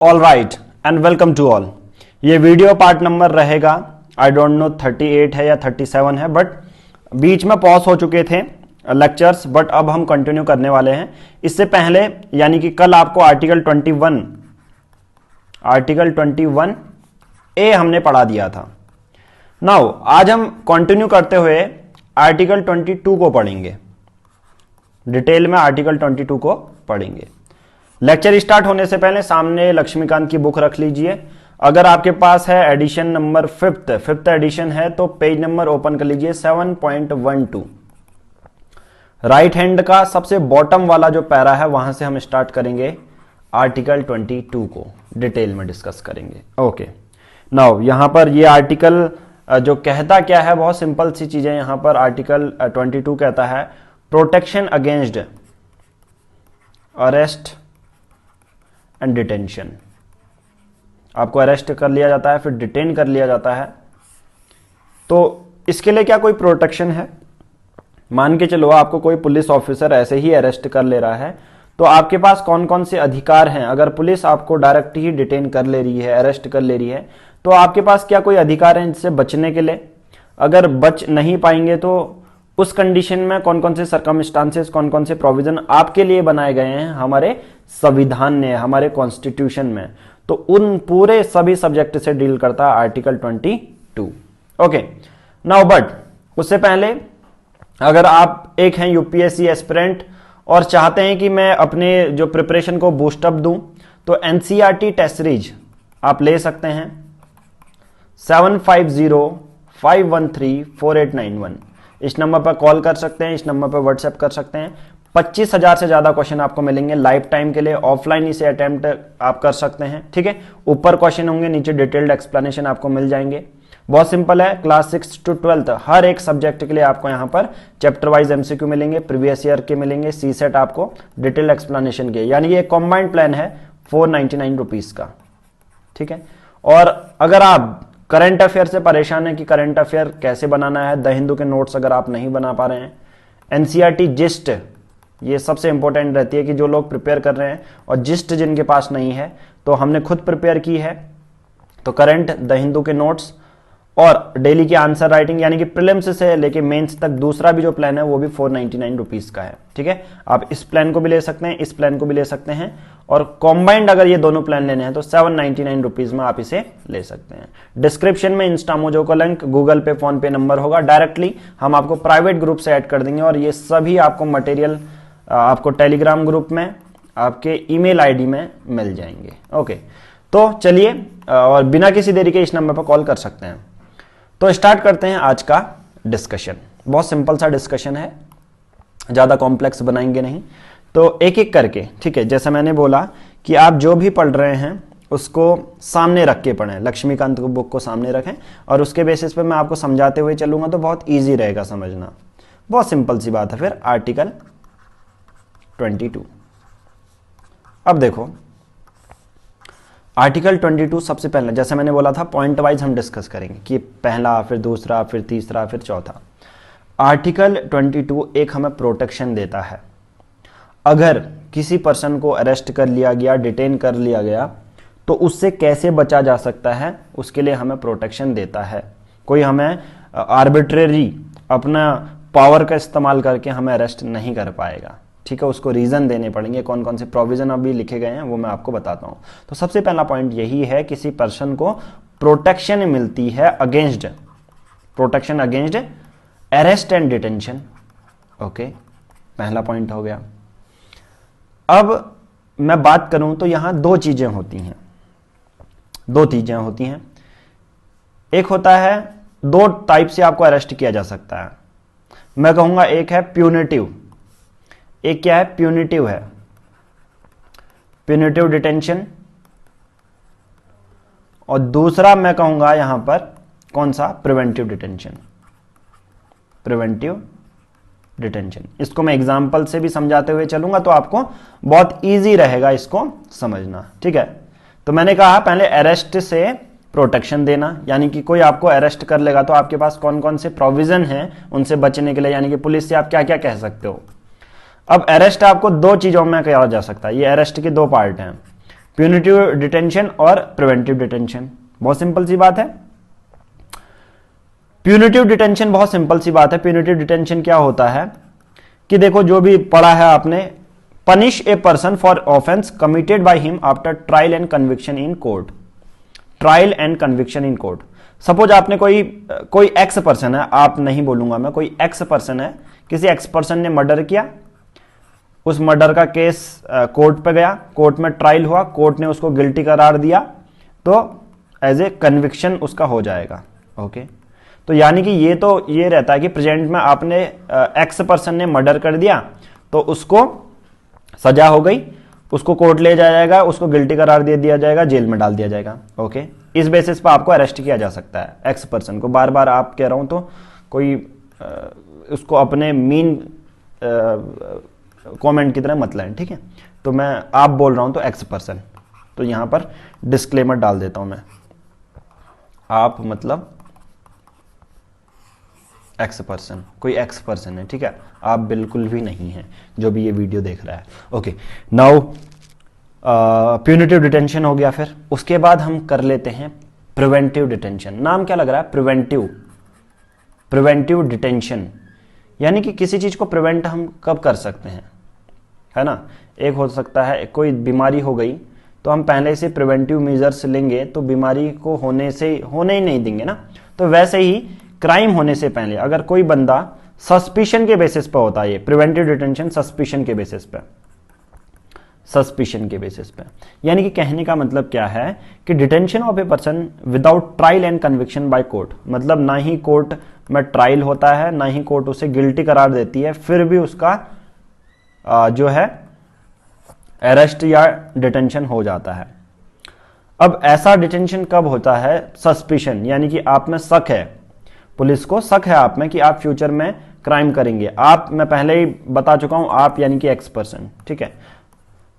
All right and welcome to all. ये video part number रहेगा, I don't know 38 है या 37 है, बट बीच में पॉज हो चुके थे लेक्चर्स, बट अब हम कंटिन्यू करने वाले हैं। इससे पहले यानी कि कल आपको आर्टिकल 21 ए हमने पढ़ा दिया था। नाउ आज हम कंटिन्यू करते हुए आर्टिकल 22 को पढ़ेंगे, डिटेल में आर्टिकल 22 को पढ़ेंगे। लेक्चर स्टार्ट होने से पहले सामने लक्ष्मीकांत की बुक रख लीजिए। अगर आपके पास है एडिशन नंबर फिफ्थ एडिशन है तो पेज नंबर ओपन कर लीजिए 7.12। राइट हैंड का सबसे बॉटम वाला जो पैरा है वहां से हम स्टार्ट करेंगे आर्टिकल 22 को डिटेल में डिस्कस करेंगे। ओके, नाउ यहां पर ये आर्टिकल जो कहता क्या है, बहुत सिंपल सी चीजें। यहां पर आर्टिकल 22 कहता है protection against arrest and detention. आपको अरेस्ट कर लिया जाता है, फिर डिटेन कर लिया जाता है, तो इसके लिए क्या कोई प्रोटेक्शन है? मान के चलो आपको कोई पुलिस ऑफिसर ऐसे ही अरेस्ट कर ले रहा है, तो आपके पास कौन कौन से अधिकार हैं? अगर पुलिस आपको डायरेक्ट ही डिटेन कर ले रही है, अरेस्ट कर ले रही है, तो आपके पास क्या कोई अधिकार है इससे बचने के लिए? अगर बच नहीं पाएंगे तो उस कंडीशन में कौन कौन से सर्कमस्टांसेस, कौन कौन से प्रोविजन आपके लिए बनाए गए हैं हमारे संविधान ने, हमारे कॉन्स्टिट्यूशन में, तो उन पूरे सभी सब्जेक्ट से डील करता है आर्टिकल 22। ओके, नाउ बट उससे पहले अगर आप एक हैं यूपीएससी एस्पिरेंट और चाहते हैं कि मैं अपने जो प्रिपरेशन को बूस्टअप दूं, तो एनसीईआरटी टेस्ट सीरीज आप ले सकते हैं 7505134891। इस नंबर पर कॉल कर सकते हैं, इस नंबर पर व्हाट्सएप कर सकते हैं। 25,000 से ज्यादा क्वेश्चन आपको मिलेंगे लाइफ टाइम के लिए। ऑफलाइन इसे अटेम्प्ट आप कर सकते हैं, ठीक है। ऊपर क्वेश्चन होंगे, नीचे डिटेल्ड एक्सप्लेनेशन आपको मिल जाएंगे। बहुत सिंपल है, क्लास 6 to 12 हर एक सब्जेक्ट के लिए आपको यहाँ पर चैप्टर वाइज एमसीक्यू मिलेंगे, प्रीवियस ईयर के मिलेंगे, सी सेट आपको डिटेल्ड एक्सप्लेनेशन के, यानी ये कॉम्बाइंड प्लान है 499 रुपीज का, ठीक है। और अगर आप करंट अफेयर से परेशान है कि करंट अफेयर कैसे बनाना है, द हिंदू के नोट्स अगर आप नहीं बना पा रहे हैं, एनसीईआरटी जिस्ट, ये सबसे इंपॉर्टेंट रहती है कि जो लोग प्रिपेयर कर रहे हैं और जिस्ट जिनके पास नहीं है, तो हमने खुद प्रिपेयर की है, तो करंट, द हिंदू के नोट्स और डेली की आंसर राइटिंग, यानी कि प्रीलिम्स से लेके मेंस तक दूसरा भी जो प्लान है वो भी 499 रुपीज का है, ठीक है। आप इस प्लान को भी ले सकते हैं, इस प्लान को भी ले सकते हैं, और कॉम्बाइंड अगर ये दोनों प्लान लेने हैं तो 799 रुपीज में आप इसे ले सकते हैं। डिस्क्रिप्शन में इंस्टामोजो का लिंक, गूगल पे, फोन पे नंबर होगा, डायरेक्टली हम आपको प्राइवेट ग्रुप से ऐड कर देंगे और ये सभी आपको मटेरियल आपको टेलीग्राम ग्रुप में आपके ईमेल आईडी में मिल जाएंगे। ओके, तो चलिए, और बिना किसी देरी के इस नंबर पर कॉल कर सकते हैं। तो स्टार्ट करते हैं आज का डिस्कशन। बहुत सिंपल सा डिस्कशन है, ज्यादा कॉम्प्लेक्स बनाएंगे नहीं, तो एक एक करके, ठीक है। जैसे मैंने बोला कि आप जो भी पढ़ रहे हैं उसको सामने रख के पढ़ें, लक्ष्मीकांत को बुक को सामने रखें और उसके बेसिस पे मैं आपको समझाते हुए चलूंगा तो बहुत ईजी रहेगा समझना। बहुत सिंपल सी बात है। फिर आर्टिकल 22, अब देखो आर्टिकल 22 सबसे पहले, जैसे मैंने बोला था, पॉइंट वाइज हम डिस्कस करेंगे कि पहला, फिर दूसरा, फिर तीसरा, फिर चौथा। आर्टिकल 22 एक हमें प्रोटेक्शन देता है। अगर किसी पर्सन को अरेस्ट कर लिया गया, डिटेन कर लिया गया, तो उससे कैसे बचा जा सकता है, उसके लिए हमें प्रोटेक्शन देता है। कोई हमें आर्बिट्रेरी अपना पावर का इस्तेमाल करके हमें अरेस्ट नहीं कर पाएगा, ठीक है। उसको रीजन देने पड़ेंगे, कौन कौन से प्रोविजन अभी लिखे गए हैं वो मैं आपको बताता हूं। तो सबसे पहला पॉइंट यही है, किसी पर्सन को प्रोटेक्शन मिलती है against, protection against arrest and detention. Okay, पहला पॉइंट हो गया। अब मैं बात करूं तो यहां दो चीजें होती हैं, एक होता है, दो टाइप से आपको अरेस्ट किया जा सकता है। मैं कहूंगा एक है प्यूनिटिव, एक क्या है, प्यूनिटिव है, प्यूनिटिव डिटेंशन, और दूसरा मैं कहूंगा यहां पर कौन सा, प्रिवेंटिव डिटेंशन। प्रिवेंटिव डिटेंशन, इसको मैं एग्जांपल से भी समझाते हुए चलूंगा तो आपको बहुत इजी रहेगा इसको समझना, ठीक है। तो मैंने कहा पहले अरेस्ट से प्रोटेक्शन देना, यानी कि कोई आपको अरेस्ट कर लेगा तो आपके पास कौन कौन से प्रोविजन हैं उनसे बचने के लिए, यानी कि पुलिस से आप क्या क्या कह सकते हो। अब अरेस्ट आपको दो चीजों में किया जा सकता है, ये अरेस्ट के दो पार्ट हैं। प्यूनिटिव डिटेंशन और प्रिवेंटिव डिटेंशन, बहुत सिंपल सी बात है। प्यूनिटिव डिटेंशन बहुत सिंपल सी बात है। प्यूनिटिव डिटेंशन क्या होता है कि देखो, जो भी पढ़ा है आपने, punish a person for offence committed by him after trial and conviction in court. Trial and conviction in court. Suppose आपने कोई एक्स पर्सन है, आप नहीं बोलूंगा मैं, कोई एक्स पर्सन है, किसी एक्स पर्सन ने मर्डर किया, उस मर्डर का केस कोर्ट पे गया, कोर्ट में ट्रायल हुआ, कोर्ट ने उसको गिल्टी करार दिया, तो एज ए कन्विक्शन उसका हो जाएगा। ओके, तो यानी कि ये रहता है कि प्रेजेंट में आपने एक्स पर्सन ने मर्डर कर दिया, तो उसको सजा हो गई, उसको कोर्ट ले जाया जाएगा, उसको गिल्टी करार दे दिया जाएगा, जेल में डाल दिया जाएगा। ओके, इस बेसिस पर आपको अरेस्ट किया जा सकता है एक्स पर्सन को। बार बार आप कह रहा हूं तो कोई उसको अपने मीन कमेंट की तरह मत लें, ठीक है। तो मैं आप बोल रहा हूं तो एक्स पर्सन, तो यहां पर डिस्क्लेमर डाल देता हूं मैं, आप मतलब एक्स पर्सन, कोई एक्स पर्सन है, ठीक है, आप बिल्कुल भी नहीं है जो भी ये वीडियो देख रहा है। ओके, नाउ प्यूनिटिव डिटेंशन हो गया। फिर उसके बाद हम कर लेते हैं प्रिवेंटिव डिटेंशन। नाम क्या लग रहा है, प्रिवेंटिव डिटेंशन, यानी कि किसी चीज को प्रिवेंट हम कब कर सकते हैं, है ना। एक हो सकता है कोई बीमारी हो गई, तो हम पहले से प्रिवेंटिव मेजर्स लेंगे तो बीमारी को होने ही नहीं देंगे ना। तो वैसे ही क्राइम होने से पहले अगर कोई बंदा सस्पिशन के बेसिस पर होता है, ये प्रिवेंटिव डिटेंशन सस्पिशन के बेसिस पे, यानी कि कहने का मतलब क्या है कि detention of a person without trial and conviction by court, मतलब ना ही कोर्ट में ट्रायल होता है, ना ही कोर्ट उसे गिल्टी करार देती है, फिर भी उसका जो है अरेस्ट या डिटेंशन हो जाता है। अब ऐसा डिटेंशन कब होता है, सस्पिशन, यानी कि आप में शक है, पुलिस को शक है आप में कि आप फ्यूचर में क्राइम करेंगे। आप, मैं पहले ही बता चुका हूं, आप यानी कि एक्स पर्सन, ठीक है,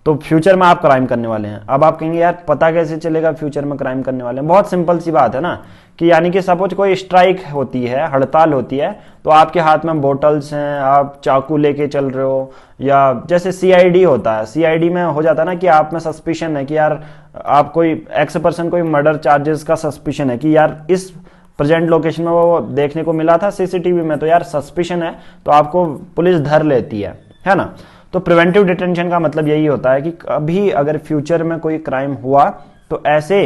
तो फ्यूचर में आप क्राइम करने वाले हैं। अब आप कहेंगे यार पता कैसे चलेगा फ्यूचर में क्राइम करने वाले हैं, बहुत सिंपल सी बात है ना, कि यानी कि सपोज कोई स्ट्राइक होती है, हड़ताल होती है, तो आपके हाथ में बोतल्स हैं, आप चाकू लेके चल रहे हो, या जैसे सीआईडी होता है, सीआईडी में हो जाता है ना कि आप में सस्पिशन है कि यार आप कोई एक्स पर्सन कोई मर्डर चार्जेस का सस्पिशन है कि यार इस प्रेजेंट लोकेशन में वो देखने को मिला था सीसीटीवी में, तो यार सस्पिशन है, तो आपको पुलिस धर लेती है ना। तो प्रिवेंटिव डिटेंशन का मतलब यही होता है कि कभी अगर फ्यूचर में कोई क्राइम हुआ तो ऐसे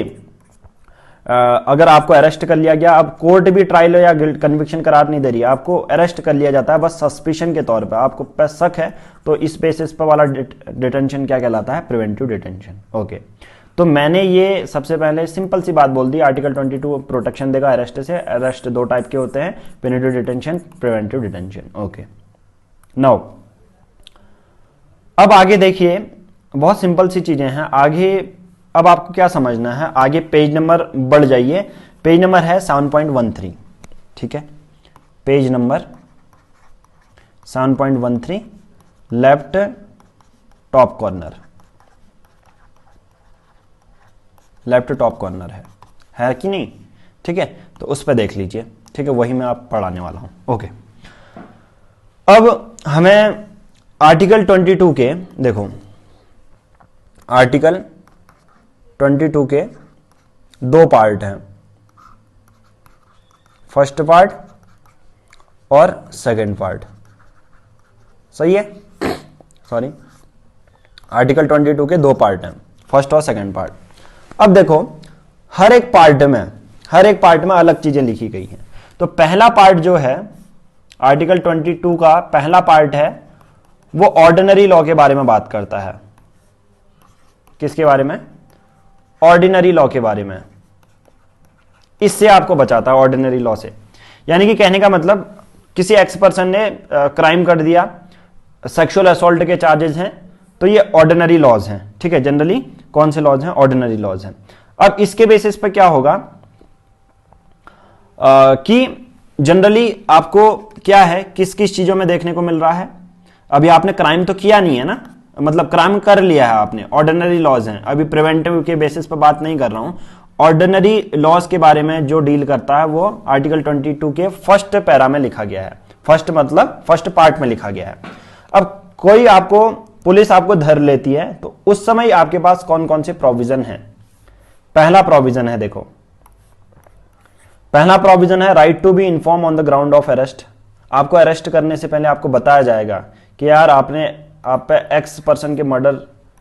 अगर आपको अरेस्ट कर लिया गया, अब कोर्ट भी ट्रायल या कन्विक्शन करार नहीं दे रही है, आपको अरेस्ट कर लिया जाता है बस सस्पिशन के तौर पे, आपको पे शक है, तो इस बेसिस पर वाला डिटेंशन क्या कहलाता है, प्रिवेंटिव डिटेंशन। ओके, तो मैंने ये सबसे पहले सिंपल सी बात बोल दी, आर्टिकल 22 प्रोटेक्शन देगा अरेस्ट से। अरेस्ट दो टाइप के होते हैं, punitive detention, preventive detention. Okay, now अब आगे देखिए, बहुत सिंपल सी चीजें हैं आगे। अब आपको क्या समझना है, आगे पेज नंबर बढ़ जाइए, पेज नंबर है 7.13, ठीक है, page number 7.13, left top corner, left top corner है कि नहीं, ठीक है, तो उस पर देख लीजिए, ठीक है, वही मैं आप पढ़ाने वाला हूं। ओके, अब हमें आर्टिकल 22 के, देखो आर्टिकल 22 के दो पार्ट हैं, फर्स्ट पार्ट और सेकंड पार्ट, सही है, सॉरी, आर्टिकल 22 के दो पार्ट हैं, फर्स्ट और सेकंड पार्ट। अब देखो हर एक पार्ट में अलग चीजें लिखी गई हैं। तो पहला पार्ट जो है आर्टिकल 22 का पहला पार्ट है, वो ऑर्डिनरी लॉ के बारे में बात करता है। किसके बारे में, ऑर्डिनरी लॉ के बारे में, इससे आपको बचाता है ऑर्डिनरी लॉ से। यानी कि कहने का मतलब किसी एक्स पर्सन ने क्राइम कर दिया, सेक्सुअल असॉल्ट के चार्जेस हैं, तो ये ऑर्डिनरी लॉज हैं, ठीक है, जनरली कौन से लॉज हैं, ऑर्डिनरी लॉज हैं। अब इसके बेसिस पर क्या होगा कि जनरली आपको क्या है, किस किस चीजों में देखने को मिल रहा है, अभी आपने क्राइम तो किया नहीं है ना, मतलब क्राइम कर लिया है आपने, ऑर्डिनरी लॉज हैं, अभी प्रिवेंटिव के बेसिस पर बात नहीं कर रहा हूं, ऑर्डिनरी लॉज के बारे में जो डील करता है वो आर्टिकल 22 के फर्स्ट पैरा में लिखा गया है, फर्स्ट मतलब फर्स्ट पार्ट में लिखा गया है। अब कोई आपको पुलिस आपको धर लेती है, तो उस समय आपके पास कौन कौन से प्रोविजन है? पहला प्रोविजन है, देखो पहला प्रोविजन है right to be inform on the ground of arrest. आपको अरेस्ट करने से पहले आपको बताया जाएगा कि यार आप पे एक्स पर्सन के मर्डर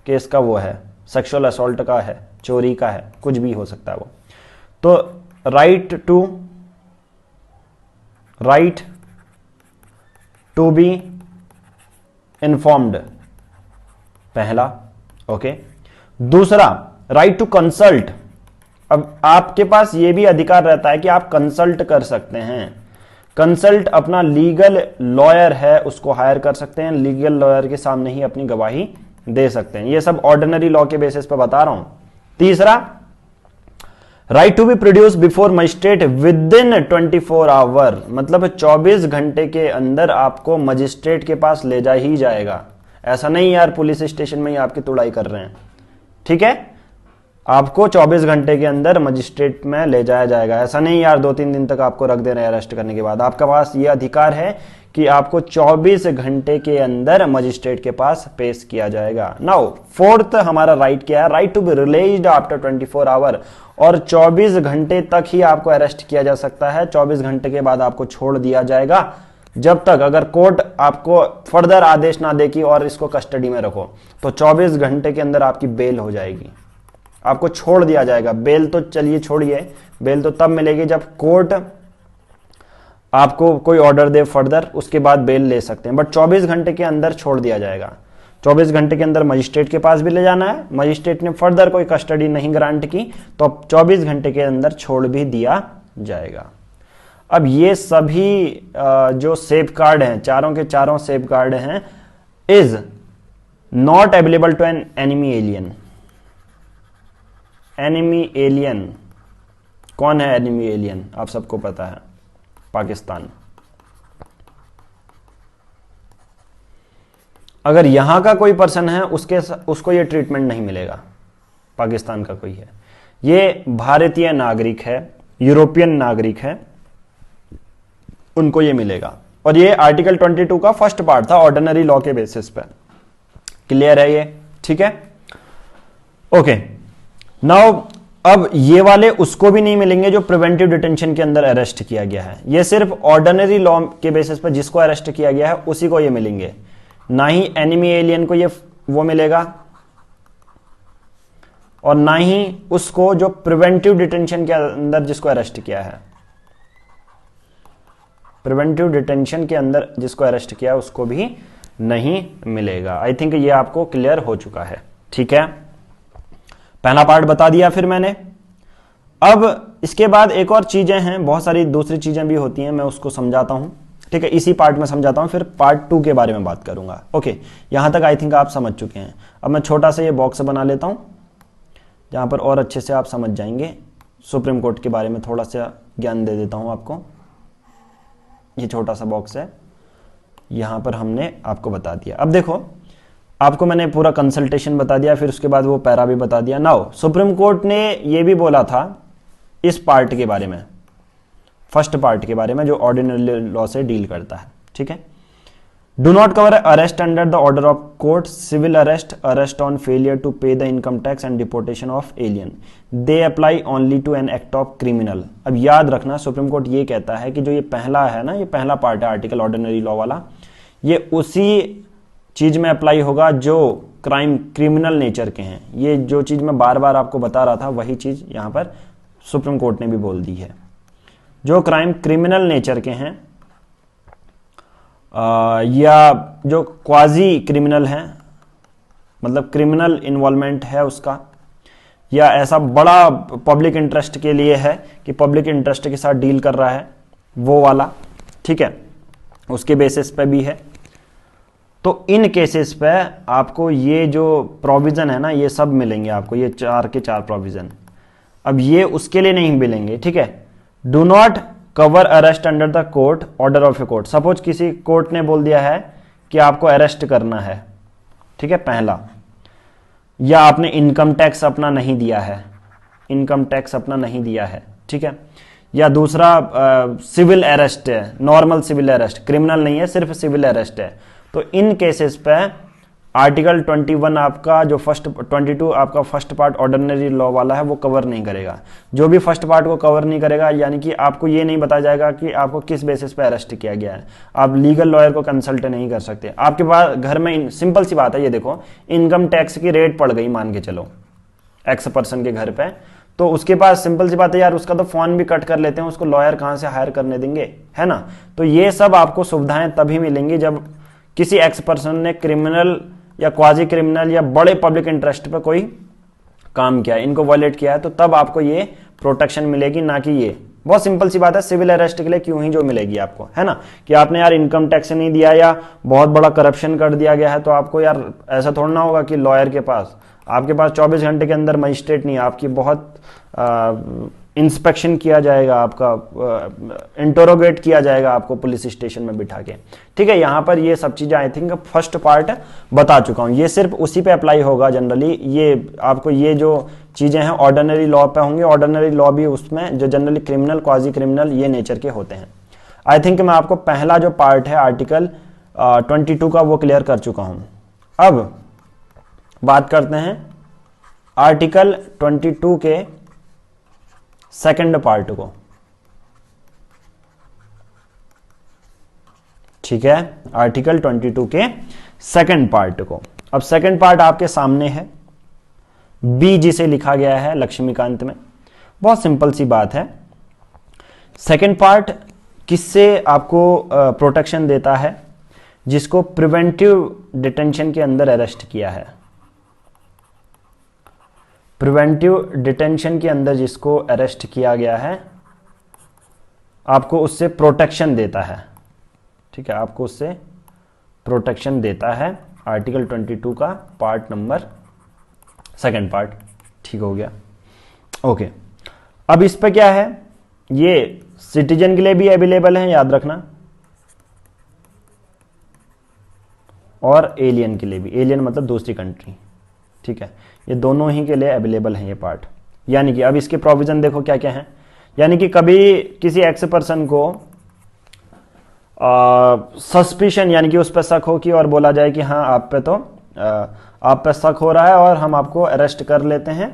केस का वो है, सेक्सुअल असॉल्ट का है, चोरी का है, कुछ भी हो सकता है वो। तो राइट टू बी इन्फॉर्म्ड, पहला, ओके। दूसरा राइट टू कंसल्ट। अब आपके पास ये भी अधिकार रहता है कि आप कंसल्ट कर सकते हैं। कंसल्ट अपना लीगल लॉयर है उसको हायर कर सकते हैं, लीगल लॉयर के सामने ही अपनी गवाही दे सकते हैं। ये सब ऑर्डिनरी लॉ के बेसिस पे बता रहा हूं। तीसरा right to be produce before magistrate within 24 hour, मतलब 24 घंटे के अंदर आपको मजिस्ट्रेट के पास ले जा ही जाएगा। ऐसा नहीं यार पुलिस स्टेशन में ही आपकी तुड़ाई कर रहे हैं, ठीक है, आपको 24 घंटे के अंदर मजिस्ट्रेट में ले जाया जाएगा। ऐसा नहीं यार 2-3 दिन तक आपको रख दे रहे हैं अरेस्ट करने के बाद। आपके पास ये अधिकार है कि आपको 24 घंटे के अंदर मजिस्ट्रेट के पास पेश किया जाएगा। नाउ फोर्थ हमारा राइट क्या है? Right to be released after 24 hour, और 24 घंटे तक ही आपको अरेस्ट किया जा सकता है। 24 घंटे के बाद आपको छोड़ दिया जाएगा, जब तक अगर कोर्ट आपको फर्दर आदेश ना दे कि और इसको कस्टडी में रखो, तो 24 घंटे के अंदर आपकी बेल हो जाएगी, आपको छोड़ दिया जाएगा। बेल तो चलिए छोड़िए, बेल तो तब मिलेगी जब कोर्ट आपको कोई ऑर्डर दे फर्दर, उसके बाद बेल ले सकते हैं, बट 24 घंटे के अंदर छोड़ दिया जाएगा। 24 घंटे के अंदर मजिस्ट्रेट के पास भी ले जाना है, मजिस्ट्रेट ने फर्दर कोई कस्टडी नहीं ग्रांट की तो 24 घंटे के अंदर छोड़ भी दिया जाएगा। अब ये सभी जो सेफ गार्ड हैं, चारों के चारों सेफ गार्ड हैं, is not available to an enemy alien. Enemy alien कौन है? एनिमी एलियन आप सबको पता है, पाकिस्तान। अगर यहां का कोई पर्सन है उसको ये ट्रीटमेंट नहीं मिलेगा। पाकिस्तान का कोई है, ये भारतीय नागरिक है, यूरोपियन नागरिक है, उनको ये मिलेगा। और ये आर्टिकल 22 का फर्स्ट पार्ट था ऑर्डिनरी लॉ के बेसिस पे। क्लियर है ये? ठीक है, ओके। नाउ अब ये वाले उसको भी नहीं मिलेंगे जो प्रिवेंटिव डिटेंशन के अंदर अरेस्ट किया गया है। ये सिर्फ ऑर्डिनरी लॉ के बेसिस पर जिसको अरेस्ट किया गया है उसी को ये मिलेंगे, ना ही एनिमी एलियन को ये वो मिलेगा, और ना ही उसको जो प्रिवेंटिव डिटेंशन के अंदर जिसको अरेस्ट किया है। प्रिवेंटिव डिटेंशन के अंदर जिसको अरेस्ट किया है उसको भी नहीं मिलेगा। आई थिंक ये आपको क्लियर हो चुका है, ठीक है। पहला पार्ट बता दिया फिर मैंने। अब इसके बाद एक और चीजें हैं, बहुत सारी दूसरी चीजें भी होती हैं, मैं उसको समझाता हूं, ठीक है, इसी पार्ट में समझाता हूं, फिर पार्ट 2 के बारे में बात करूंगा। ओके, यहां तक आई थिंक आप समझ चुके हैं। अब मैं छोटा सा ये बॉक्स बना लेता हूं जहां पर और अच्छे से आप समझ जाएंगे। सुप्रीम कोर्ट के बारे में थोड़ा सा ज्ञान दे देता हूं आपको। ये छोटा सा बॉक्स है, यहां पर हमने आपको बता दिया। अब देखो, आपको मैंने पूरा कंसल्टेशन बता दिया, फिर उसके बाद वो पैरा भी बता दिया। नाउ सुप्रीम कोर्ट ने ये भी बोला था इस पार्ट के बारे में, फर्स्ट पार्ट के बारे में जो ऑर्डिनरी लॉ से डील करता है, ठीक है। Do not cover arrest under the order of court, civil arrest, arrest on failure to pay the income tax and deportation of alien, they apply only to an act of criminal. अब याद रखना, supreme court ये कहता है कि जो ये पहला है ना, ये पहला पार्ट है आर्टिकल ऑर्डिनरी लॉ वाला, ये उसी चीज में अप्लाई होगा जो क्राइम क्रिमिनल नेचर के हैं। ये जो चीज मैं बार बार आपको बता रहा था वही चीज यहां पर सुप्रीम कोर्ट ने भी बोल दी है। जो क्राइम क्रिमिनल नेचर के हैं या जो क्वाजी क्रिमिनल हैं, मतलब क्रिमिनल इन्वॉल्वमेंट है उसका, या ऐसा बड़ा पब्लिक इंटरेस्ट के लिए है कि पब्लिक इंटरेस्ट के साथ डील कर रहा है, वो वाला, ठीक है, उसके बेसिस पे भी है। तो इन केसेस पे आपको ये जो प्रोविजन है ना, ये सब मिलेंगे आपको, ये 4 के 4 प्रोविजन। अब ये उसके लिए नहीं मिलेंगे, ठीक है। Do not cover arrest under the court order of a court. Suppose किसी कोर्ट ने बोल दिया है कि आपको अरेस्ट करना है, ठीक है, पहला, या आपने इनकम टैक्स अपना नहीं दिया है, इनकम टैक्स अपना नहीं दिया है, ठीक है, या दूसरा सिविल अरेस्ट है, नॉर्मल सिविल अरेस्ट, क्रिमिनल नहीं है, सिर्फ सिविल अरेस्ट है। तो इन केसेस पे आर्टिकल 21 आपका जो फर्स्ट 22 आपका फर्स्ट पार्ट ऑर्डिनरी लॉ वाला है वो कवर नहीं करेगा। जो भी फर्स्ट पार्ट को कवर नहीं करेगा, यानी कि आपको ये नहीं बताया जाएगा कि आपको किस बेसिस पे अरेस्ट किया गया है। आप लीगल लॉयर को कंसल्ट नहीं कर सकते। आपके पास घर में सिंपल सी बात है, ये देखो इनकम टैक्स की रेट पड़ गई मान के चलो एक्स पर्सन के घर पे, तो उसके पास सिंपल सी बात है यार, उसका तो फोन भी कट कर लेते हैं, उसको लॉयर कहाँ से हायर करने देंगे, है ना। तो ये सब आपको सुविधाएं तभी मिलेंगी जब किसी एक्स पर्सन ने क्रिमिनल या क्वाजी क्रिमिनल या बड़े पब्लिक इंटरेस्ट पे कोई काम किया है, इनको वॉयलेट किया है, तो तब आपको ये प्रोटेक्शन मिलेगी, ना कि ये बहुत सिंपल सी बात है सिविल अरेस्ट के लिए क्यों ही जो मिलेगी आपको, है ना, कि आपने यार इनकम टैक्स नहीं दिया या बहुत बड़ा करप्शन कर दिया गया है तो आपको यार ऐसा थोड़ा ना होगा कि लॉयर के पास आपके पास 24 घंटे के अंदर मजिस्ट्रेट नहीं है, आपकी बहुत इंस्पेक्शन किया जाएगा, आपका इंटरोगेट किया जाएगा आपको पुलिस स्टेशन में बिठा के, ठीक है। यहाँ पर ये सब चीज़ें आई थिंक फर्स्ट पार्ट बता चुका हूँ, ये सिर्फ उसी पे अप्लाई होगा जनरली। ये आपको ये जो चीज़ें हैं ऑर्डिनरी लॉ पे होंगी, ऑर्डिनरी लॉ भी उसमें जो जनरली क्रिमिनल क्वाजी क्रिमिनल ये नेचर के होते हैं। आई थिंक मैं आपको पहला जो पार्ट है आर्टिकल 22 का वो क्लियर कर चुका हूँ। अब बात करते हैं आर्टिकल 22 के सेकंड पार्ट को, ठीक है, आर्टिकल 22 के सेकंड पार्ट को। अब सेकंड पार्ट आपके सामने है, बी जिसे लिखा गया है लक्ष्मीकांत में, बहुत सिंपल सी बात है। सेकंड पार्ट किससे आपको प्रोटेक्शन देता है? जिसको प्रिवेंटिव डिटेंशन के अंदर अरेस्ट किया है, प्रिवेंटिव डिटेंशन के अंदर जिसको अरेस्ट किया गया है, आपको उससे प्रोटेक्शन देता है, ठीक है, आपको उससे प्रोटेक्शन देता है आर्टिकल 22 का पार्ट नंबर सेकंड पार्ट, ठीक हो गया, ओके। अब इस पे क्या है, ये सिटीजन के लिए भी अवेलेबल है, याद रखना, और एलियन के लिए भी, एलियन मतलब दूसरी कंट्री, ठीक है, ये दोनों ही के लिए अवेलेबल है ये पार्ट। यानी कि अब इसके प्रोविजन देखो क्या क्या है, यानी कि कभी किसी एक्स पर्सन को सस्पिशन यानी कि उस पर शक हो कि और बोला जाए कि हाँ आप पे तो आप पे शक हो रहा है और हम आपको अरेस्ट कर लेते हैं,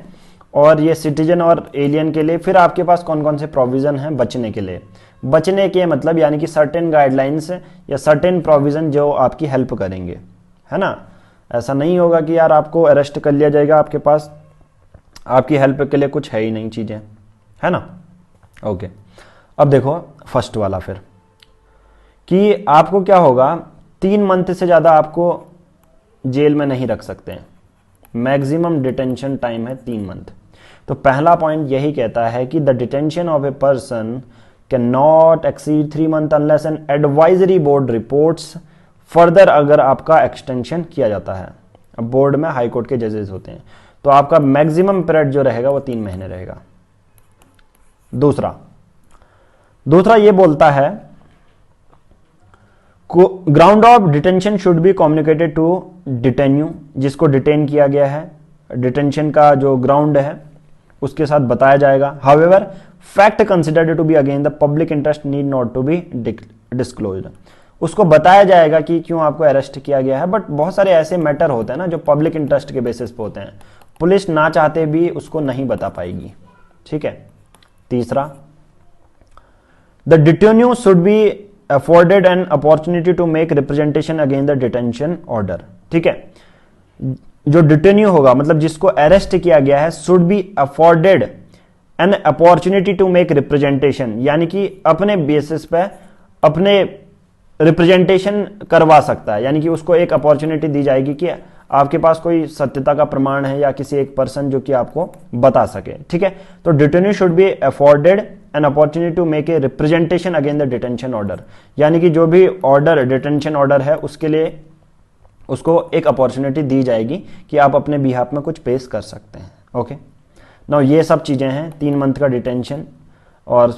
और ये सिटीजन और एलियन के लिए फिर आपके पास कौन कौन से प्रोविजन हैं बचने के लिए। बचने के मतलब यानी कि सर्टेन गाइडलाइंस या सर्टेन प्रोविजन जो आपकी हेल्प करेंगे, है ना। ऐसा नहीं होगा कि यार आपको अरेस्ट कर लिया जाएगा, आपके पास आपकी हेल्प के लिए कुछ है ही नहीं चीज़ें, है ना, ओके। अब देखो फर्स्ट वाला फिर कि आपको क्या होगा, 3 मंथ से ज़्यादा आपको जेल में नहीं रख सकते हैं, मैक्सिमम डिटेंशन टाइम है 3 मंथ। तो पहला पॉइंट यही कहता है कि the detention of a person can not exceed 3 month unless an advisory board reports further, अगर आपका एक्सटेंशन किया जाता है। अब बोर्ड में हाई कोर्ट के जजेस होते हैं, तो आपका मैक्सिमम पीरियड जो रहेगा वो 3 महीने रहेगा। दूसरा ये बोलता है ground of detention should be communicated to detenu, जिसको डिटेन किया गया है, डिटेंशन का जो ग्राउंड है उसके साथ बताया जाएगा। However fact considered to be again the public interest need not to be disclosed, उसको बताया जाएगा कि क्यों आपको अरेस्ट किया गया है। बट बहुत सारे ऐसे मैटर होते हैं ना जो पब्लिक इंटरेस्ट के बेसिस पे होते हैं, पुलिस ना चाहते भी उसको नहीं बता पाएगी, ठीक है। तीसरा, the detenu should be afforded an opportunity to make representation against the detention order, ठीक है। जो डिटेन्यू होगा मतलब जिसको अरेस्ट किया गया है, should be afforded an opportunity to make representation, यानी कि अपने बेसिस पे अपने रिप्रेजेंटेशन करवा सकता है, यानी कि उसको एक अपॉर्चुनिटी दी जाएगी कि आपके पास कोई सत्यता का प्रमाण है या किसी एक पर्सन जो कि आपको बता सके, ठीक है। तो detenu should be afforded an opportunity to make a representation against the detention order, यानी कि जो भी ऑर्डर डिटेंशन ऑर्डर है उसके लिए उसको एक अपॉर्चुनिटी दी जाएगी कि आप अपने बिहाफ में कुछ पेश कर सकते हैं, ओके। नाउ ये सब चीज़ें हैं, 3 मंथ का डिटेंशन, और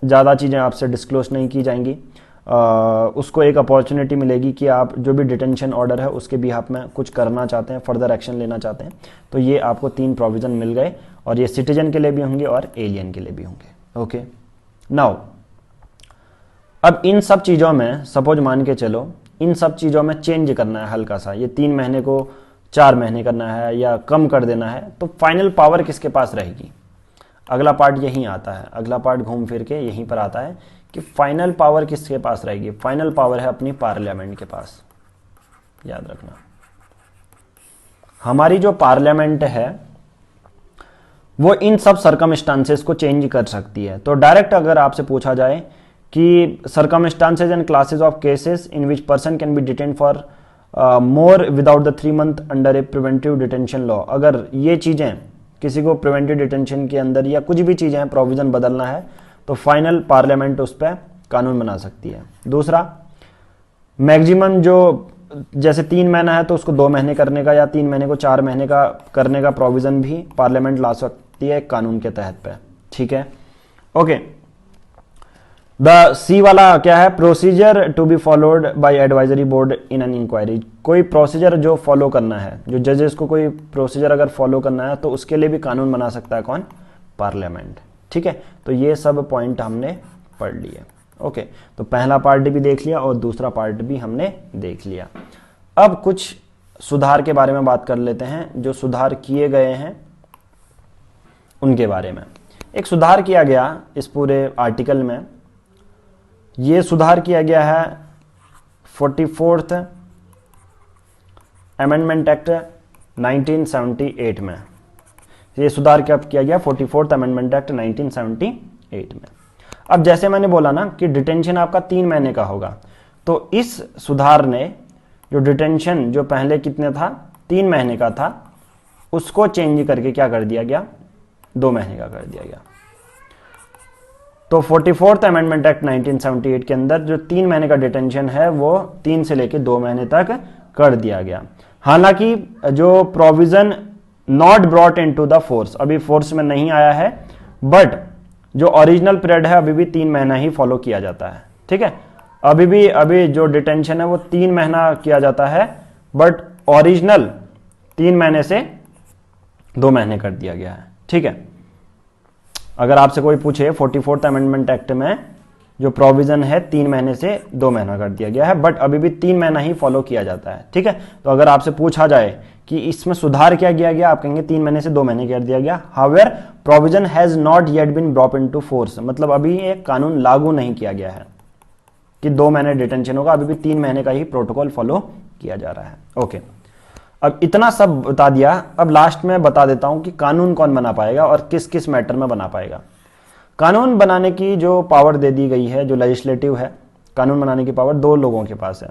ज़्यादा चीज़ें आपसे डिस्क्लोज नहीं की जाएंगी। उसको एक अपॉर्चुनिटी मिलेगी कि आप जो भी डिटेंशन ऑर्डर है उसके बिहाफ में कुछ करना चाहते हैं, फर्दर एक्शन लेना चाहते हैं, तो ये आपको 3 प्रोविज़न मिल गए, और ये सिटीजन के लिए भी होंगे और एलियन के लिए भी होंगे, ओके। नाउ अब इन सब चीज़ों में सपोज मान के चलो इन सब चीज़ों में चेंज करना है हल्का सा, ये 3 महीने को 4 महीने करना है या कम कर देना है, तो फाइनल पावर किसके पास रहेगी? अगला पार्ट यहीं आता है, अगला पार्ट घूम फिर के यहीं पर आता है कि फाइनल पावर किसके पास रहेगी? फाइनल पावर है अपनी पार्लियामेंट के पास। याद रखना, हमारी जो पार्लियामेंट है वो इन सब सर्कमस्टांसेस को चेंज कर सकती है। तो डायरेक्ट अगर आपसे पूछा जाए कि circumstances and classes of cases in which person can be detain for more without the 3 month under A preventive detention law, अगर ये चीज़ें किसी को प्रिवेंटिव डिटेंशन के अंदर या कुछ भी चीज़ें प्रोविज़न बदलना है तो फाइनल पार्लियामेंट उस पर कानून बना सकती है। दूसरा, मैक्सिमम जो जैसे 3 महीना है तो उसको 2 महीने करने का या 3 महीने को 4 महीने का करने का प्रोविज़न भी पार्लियामेंट ला सकती है कानून के तहत पे। ठीक है, ओके। द सी वाला क्या है? Procedure to be followed by advisory board in an inquiry, कोई प्रोसीजर जो फॉलो करना है, जो जजेस को कोई प्रोसीजर अगर फॉलो करना है तो उसके लिए भी कानून बना सकता है कौन? पार्लियामेंट। ठीक है, तो ये सब पॉइंट हमने पढ़ लिए। ओके, तो पहला पार्ट भी देख लिया और दूसरा पार्ट भी हमने देख लिया। अब कुछ सुधार के बारे में बात कर लेते हैं, जो सुधार किए गए हैं उनके बारे में। एक सुधार किया गया इस पूरे आर्टिकल में, ये सुधार किया गया है 44th अमेंडमेंट एक्ट 1978 में। ये सुधार कब किया गया? 44th अमेंडमेंट एक्ट 1978 में। अब जैसे मैंने बोला ना कि डिटेंशन आपका 3 महीने का होगा, तो इस सुधार ने जो डिटेंशन जो पहले कितने था 3 महीने का था, उसको चेंज करके क्या कर दिया गया? 2 महीने का कर दिया गया। तो 44th अमेंडमेंट एक्ट 1978 के अंदर जो 3 महीने का डिटेंशन है वो 3 से लेकर 2 महीने तक कर दिया गया। हालांकि जो provision not brought into the force, अभी फोर्स में नहीं आया है, बट जो ओरिजिनल पीरियड है अभी भी 3 महीना ही फॉलो किया जाता है। ठीक है, अभी जो डिटेंशन है वो 3 महीना किया जाता है, बट ओरिजिनल 3 महीने से 2 महीने कर दिया गया है। ठीक है, अगर आपसे कोई पूछे 44th अमेंडमेंट एक्ट में जो प्रोविजन है 3 महीने से 2 महीना कर दिया गया है, बट अभी भी 3 महीना ही फॉलो किया जाता है। ठीक है, तो अगर आपसे पूछा जाए कि इसमें सुधार क्या किया गया, आप कहेंगे 3 महीने से 2 महीने कर दिया गया। However provision has not yet been brought into force, मतलब अभी एक कानून लागू नहीं किया गया है कि 2 महीने डिटेंशन होगा, अभी भी 3 महीने का ही प्रोटोकॉल फॉलो किया जा रहा है। ओके, अब इतना सब बता दिया, अब लास्ट में बता देता हूं कि कानून कौन बना पाएगा और किस किस मैटर में बना पाएगा। कानून बनाने की जो पावर दे दी गई है, जो लेजिस्लेटिव है, कानून बनाने की पावर 2 लोगों के पास है,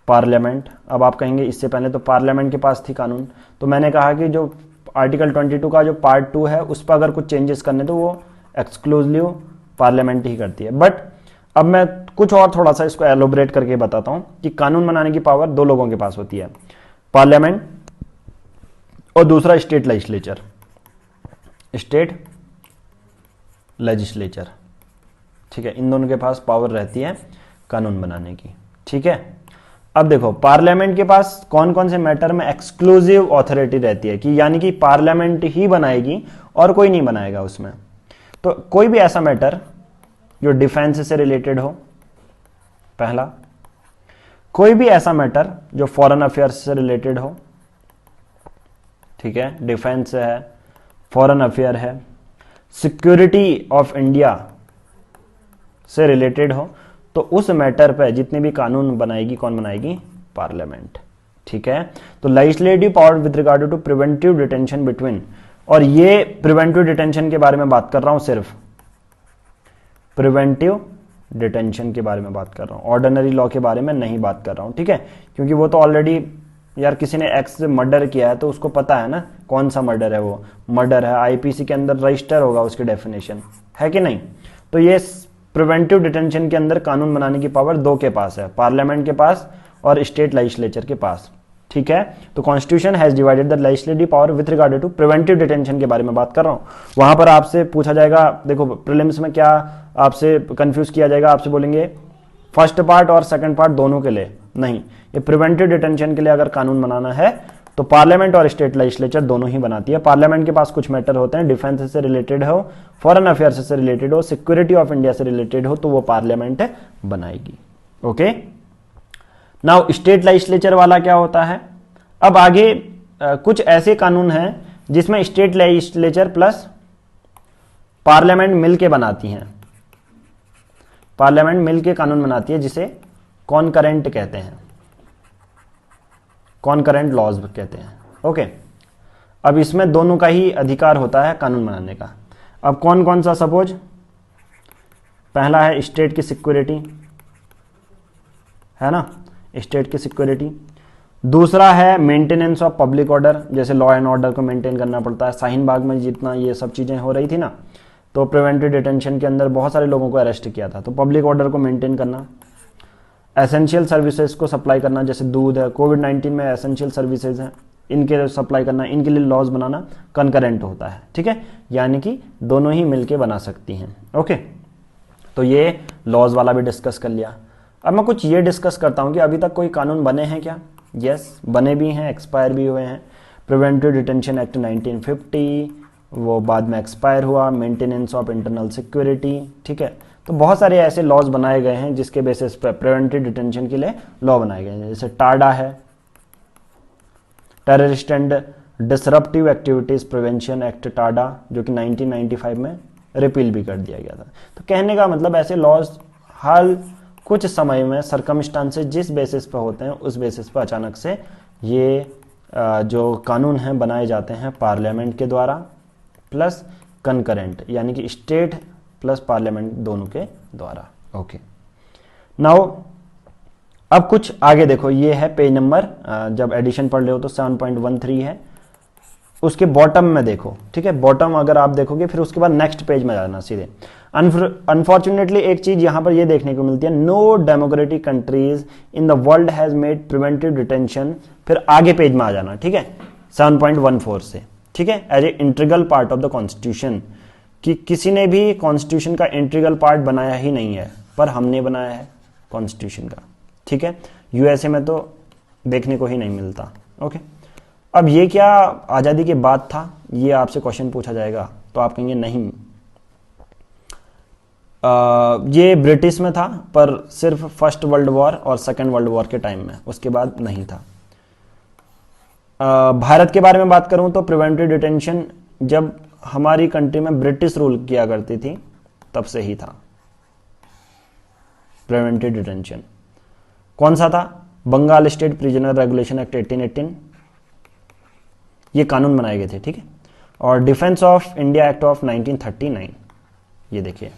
पार्लियामेंट। अब आप कहेंगे इससे पहले तो पार्लियामेंट के पास थी कानून, तो मैंने कहा कि जो आर्टिकल 22 का जो पार्ट 2 है उस पर अगर कुछ चेंजेस करने तो वो एक्सक्लूसिव पार्लियामेंट ही करती है। बट अब मैं कुछ और थोड़ा सा इसको एलोबरेट करके बताता हूं कि कानून बनाने की पावर 2 लोगों के पास होती है, पार्लियामेंट और दूसरा स्टेट लेजिस्लेचर, स्टेट लेजिस्लेचर। ठीक है, इन दोनों के पास पावर रहती है कानून बनाने की। ठीक है, अब देखो पार्लियामेंट के पास कौन कौन से मैटर में एक्सक्लूसिव अथॉरिटी रहती है, कि यानी कि पार्लियामेंट ही बनाएगी और कोई नहीं बनाएगा उसमें। तो कोई भी ऐसा मैटर जो डिफेंस से रिलेटेड हो, पहला, कोई भी ऐसा मैटर जो फॉरेन अफेयर्स से रिलेटेड हो, ठीक है, डिफेंस है, फॉरेन अफेयर है, सिक्योरिटी ऑफ इंडिया से रिलेटेड हो, तो उस मैटर पे जितने भी कानून बनाएगी कौन बनाएगी? पार्लियामेंट। ठीक है, तो legislative power with regard to preventive detention between, और ये प्रिवेंटिव डिटेंशन के बारे में बात कर रहा हूं, सिर्फ प्रिवेंटिव डिटेंशन के बारे में बात कर रहा हूं, ऑर्डिनरी लॉ के बारे में नहीं बात कर रहा हूं। ठीक है, क्योंकि वो तो ऑलरेडी, यार किसी ने एक्स से मर्डर किया है तो उसको पता है ना कौन सा मर्डर है, वो मर्डर है, आईपीसी के अंदर रजिस्टर होगा उसकी डेफिनेशन, है कि नहीं। तो ये प्रिवेंटिव डिटेंशन के अंदर कानून बनाने की पावर 2 के पास है, पार्लियामेंट के पास और स्टेट लेजिस्लेचर के पास। ठीक है, तो constitution has divided the legislative power with regard to preventive detention के बारे में बात कर रहा हूं। वहां पर आपसे पूछा जाएगा, देखो प्रीलिम्स में क्या आपसे कंफ्यूज किया जाएगा, आपसे बोलेंगे फर्स्ट पार्ट और सेकंड पार्ट दोनों के लिए नहीं, ये प्रिवेंटिव डिटेंशन के लिए अगर कानून बनाना है तो पार्लियामेंट और स्टेट लेजिस्लेचर दोनों ही बनाती है। पार्लियामेंट के पास कुछ मैटर होते हैं, डिफेंस से रिलेटेड हो, फॉरेन अफेयर्स से रिलेटेड हो, सिक्योरिटी ऑफ इंडिया से रिलेटेड हो, तो वो पार्लियामेंट बनाएगी। ओके, नाउ स्टेट लेजिस्लेचर वाला क्या होता है, अब आगे कुछ ऐसे कानून हैं जिसमें स्टेट लेजिस्लेचर प्लस पार्लियामेंट मिलके बनाती हैं, पार्लियामेंट मिलके कानून बनाती है, जिसे कॉन्करेंट कहते हैं, कॉन्करेंट लॉज कहते हैं। ओके, अब इसमें दोनों का ही अधिकार होता है कानून बनाने का। अब कौन कौन सा, सपोज पहला है स्टेट की सिक्योरिटी, है ना, स्टेट की सिक्योरिटी। दूसरा है मेंटेनेंस ऑफ पब्लिक ऑर्डर, जैसे लॉ एंड ऑर्डर को मेंटेन करना पड़ता है। शाहीन बाग में जितना ये सब चीज़ें हो रही थी ना, तो प्रिवेंटिव डिटेंशन के अंदर बहुत सारे लोगों को अरेस्ट किया था, तो पब्लिक ऑर्डर को मेंटेन करना। एसेंशियल सर्विसेज को सप्लाई करना, जैसे दूध है, कोविड-19 में एसेंशियल सर्विसेज हैं, इनके सप्लाई करना, इनके लिए लॉज बनाना कंकरेंट होता है, ठीक है, यानी कि दोनों ही मिलके बना सकती हैं। ओके, तो ये लॉज वाला भी डिस्कस कर लिया। अब मैं कुछ ये डिस्कस करता हूँ कि अभी तक कोई कानून बने हैं क्या। यस, बने भी हैं, एक्सपायर भी हुए हैं। प्रिवेंटिव डिटेंशन एक्ट 1950, वो बाद में एक्सपायर हुआ। मेंटेनेंस ऑफ इंटरनल सिक्योरिटी, ठीक है, तो बहुत सारे ऐसे लॉज बनाए गए हैं जिसके बेसिस पर प्रिवेंटिव डिटेंशन के लिए लॉ बनाए गए हैं। जैसे टाडा है, terrorist and disruptive activities prevention act Tada, जो कि 1995 में रिपील भी कर दिया गया था। तो कहने का मतलब ऐसे लॉज हाल कुछ समय में सर्कमस्टांसेस जिस बेसिस पर होते हैं उस बेसिस पर अचानक से ये जो कानून हैं बनाए जाते हैं पार्लियामेंट के द्वारा प्लस कंकरेंट, यानी कि स्टेट प्लस पार्लियामेंट दोनों के द्वारा। ओके, नाउ अब कुछ आगे देखो, ये है पेज नंबर, जब एडिशन पढ़ रहे हो तो 7.13 है, उसके बॉटम में देखो, ठीक है, बॉटम अगर आप देखोगे फिर उसके बाद नेक्स्ट पेज में जाना सीधे। अनफॉर्चुनेटली एक चीज यहां पर ये देखने को मिलती है, no democratic countries in the world has made preventive detention, फिर आगे पेज में आ जाना, ठीक है, 7.14 से, ठीक है, as a integral part of the constitution, कि किसी ने भी कॉन्स्टिट्यूशन का इंटीग्रल पार्ट बनाया ही नहीं है, पर हमने बनाया है कॉन्स्टिट्यूशन का, ठीक है। यूएसए में तो देखने को ही नहीं मिलता। ओके, अब ये क्या आज़ादी के बाद था, ये आपसे क्वेश्चन पूछा जाएगा, तो आप कहेंगे नहीं, ये ब्रिटिश में था, पर सिर्फ फर्स्ट वर्ल्ड वॉर और सेकेंड वर्ल्ड वॉर के टाइम में, उसके बाद नहीं था। भारत के बारे में बात करूं तो प्रिवेंटिव डिटेंशन जब हमारी कंट्री में ब्रिटिश रूल किया करती थी तब से ही था। प्रिवेंटिव डिटेंशन कौन सा था, Bengal state prisoner regulation act 1818, ये कानून बनाए गए थे, ठीक है, और defence of India act of 1939, ये देखिए।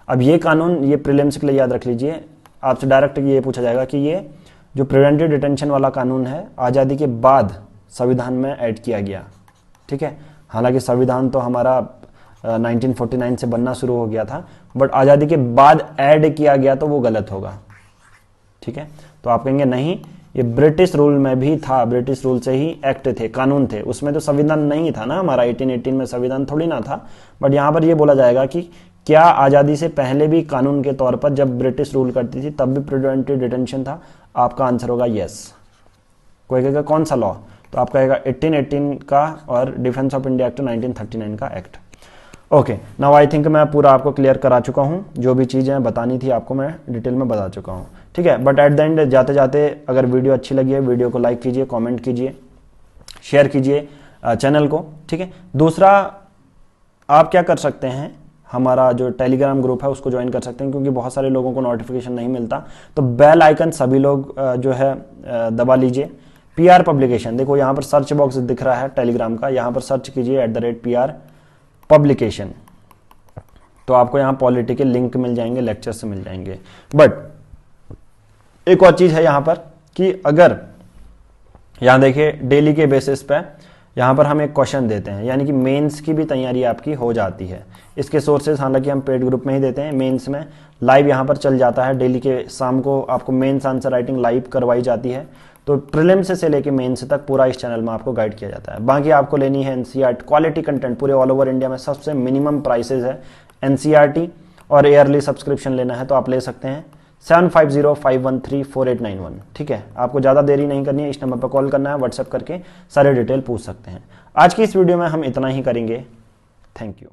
अब ये कानून, ये प्रीलिम्स के लिए याद रख लीजिए, आपसे डायरेक्ट ये पूछा जाएगा कि ये जो प्रिवेंटिव डिटेंशन वाला कानून है आज़ादी के बाद संविधान में ऐड किया गया, ठीक है। हालांकि संविधान तो हमारा 1949 से बनना शुरू हो गया था, बट आज़ादी के बाद ऐड किया गया तो वो गलत होगा, ठीक है। तो आप कहेंगे नहीं, ये ब्रिटिश रूल में भी था, ब्रिटिश रूल से ही एक्ट थे, कानून थे, उसमें तो संविधान नहीं था ना हमारा, 1818 में संविधान थोड़ी ना था। बट यहाँ पर ये बोला जाएगा कि क्या आज़ादी से पहले भी कानून के तौर पर जब ब्रिटिश रूल करती थी तब भी प्रिवेंटिव डिटेंशन था। आपका आंसर होगा यस। कोई कहेगा कौन सा लॉ, तो आपका कहेगा 1818 का और डिफेंस ऑफ इंडिया एक्ट 1939 का act. Okay, now I think मैं पूरा आपको क्लियर करा चुका हूँ, जो भी चीज़ें बतानी थी आपको मैं डिटेल में बता चुका हूँ, ठीक है। बट एट द एंड जाते जाते अगर वीडियो अच्छी लगी है, वीडियो को लाइक कीजिए, कमेंट कीजिए, शेयर कीजिए चैनल को, ठीक है। दूसरा, आप क्या कर सकते हैं, हमारा जो टेलीग्राम ग्रुप है उसको ज्वाइन कर सकते हैं, क्योंकि बहुत सारे लोगों को नोटिफिकेशन नहीं मिलता, तो बेल आइकन सभी लोग जो है दबा लीजिए। PR पब्लिकेशन, देखो यहाँ पर सर्च बॉक्स दिख रहा है टेलीग्राम का, यहाँ पर सर्च कीजिए @PR पब्लिकेशन, तो आपको यहाँ पॉलिटी के लिंक मिल जाएंगे, लेक्चर से मिल जाएंगे। बट एक और चीज है यहाँ पर कि अगर यहाँ देखिए डेली के बेसिस पे यहाँ पर हम एक क्वेश्चन देते हैं, यानी कि मेंस की भी तैयारी आपकी हो जाती है। इसके सोर्सेज हालांकि हम पेड ग्रुप में ही देते हैं, मेंस में लाइव यहाँ पर चल जाता है, डेली के शाम को आपको मेंस आंसर राइटिंग लाइव करवाई जाती है। तो प्रीलिम्स से लेके मेंस तक पूरा इस चैनल में आपको गाइड किया जाता है। बाकी आपको लेनी है NCERT क्वालिटी कंटेंट, पूरे ऑल ओवर इंडिया में सबसे मिनिमम प्राइसेज है NCERT, और ईयरली सब्सक्रिप्शन लेना है तो आप ले सकते हैं 7505134891, ठीक है। आपको ज़्यादा देरी नहीं करनी है, इस नंबर पर कॉल करना है, व्हाट्सएप करके सारे डिटेल पूछ सकते हैं। आज की इस वीडियो में हम इतना ही करेंगे। Thank you.